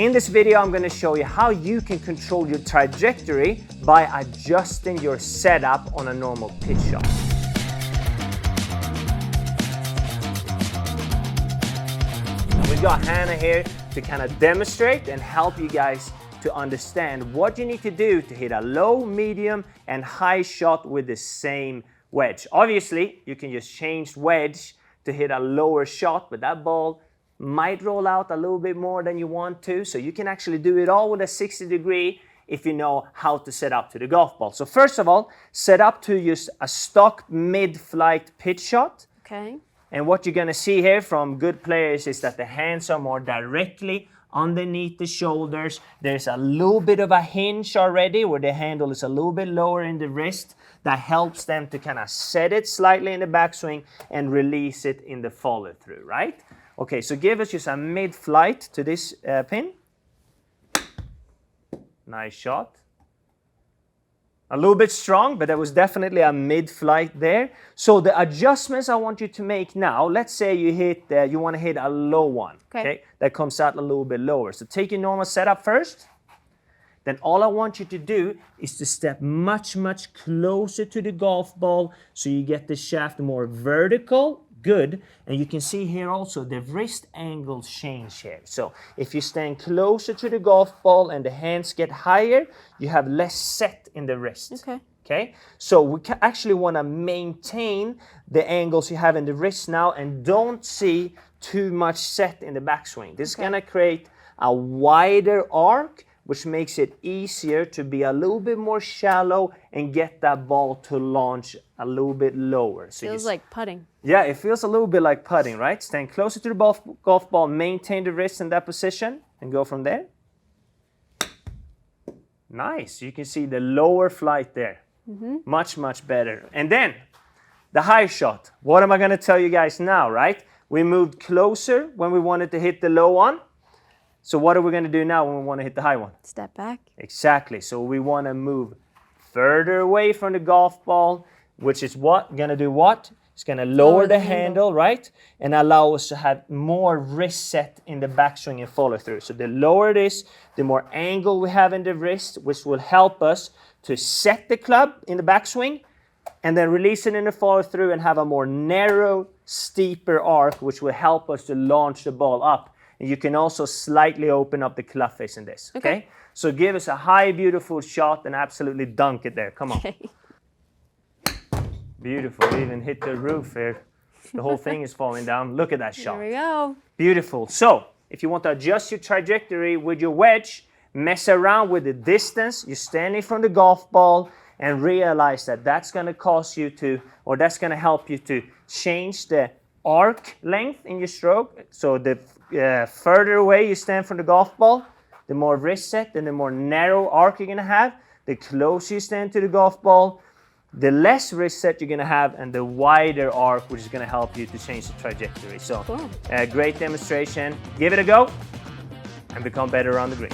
In this video, I'm going to show you how you can control your trajectory by adjusting your setup on a normal pitch shot. We've got Hannah here to kind of demonstrate and help you guys to understand what you need to do to hit a low, medium, and high shot with the same wedge. Obviously, you can just change wedge to hit a lower shot, but that ball might roll out a little bit more than you want to. So you can actually do it all with a 60-degree if you know how to set up to the golf ball. So first of all, set up to just a stock mid-flight pitch shot. Okay. And what you're gonna see here from good players is that the hands are more directly underneath the shoulders. There's a little bit of a hinge already where the handle is a little bit lower in the wrist. That helps them to kind of set it slightly in the backswing and release it in the follow through, right? Okay, so give us just a mid-flight to this pin. Nice shot. A little bit strong, but there was definitely a mid-flight there. So the adjustments I want you to make now, let's say you hit, you want to hit a low one, okay? That comes out a little bit lower. So take your normal setup first. Then all I want you to do is to step much, much closer to the golf ball so you get the shaft more vertical. Good. And you can see here also the wrist angles change here. So if you stand closer to the golf ball and the hands get higher, you have less set in the wrist. Okay. Okay. So we actually want to maintain the angles you have in the wrist now and don't see too much set in the backswing. This is going to create a wider arc, which makes it easier to be a little bit more shallow and get that ball to launch a little bit lower. So feels like putting. Yeah, it feels a little bit like putting, right? Stand closer to the golf ball, maintain the wrist in that position, and go from there. Nice. You can see the lower flight there. Much, much better. And then the high shot. What am I going to tell you guys now, right? We moved closer when we wanted to hit the low one. So what are we going to do now when we want to hit the high one? Step back. Exactly. So we want to move further away from the golf ball, which is what? Going to do what? It's going to lower the handle, right? And allow us to have more wrist set in the backswing and follow through. So the lower it is, the more angle we have in the wrist, which will help us to set the club in the backswing and then release it in the follow through and have a more narrow, steeper arc, which will help us to launch the ball up. And you can also slightly open up the club face in this, okay? So give us a high, beautiful shot and absolutely dunk it there. Come on. Okay. Beautiful. Even hit the roof here. The whole thing is falling down. Look at that shot. There we go. Beautiful. So if you want to adjust your trajectory with your wedge, mess around with the distance. You're standing from the golf ball and realize that that's going to cause you to, or that's going to help you to change the arc length in your stroke. So the further away you stand from the golf ball, the more wrist set and the more narrow arc you're going to have. The closer you stand to the golf ball, the less wrist set you're going to have and the wider arc, which is going to help you to change the trajectory. So cool. Great demonstration. Give it a go and become better on the green.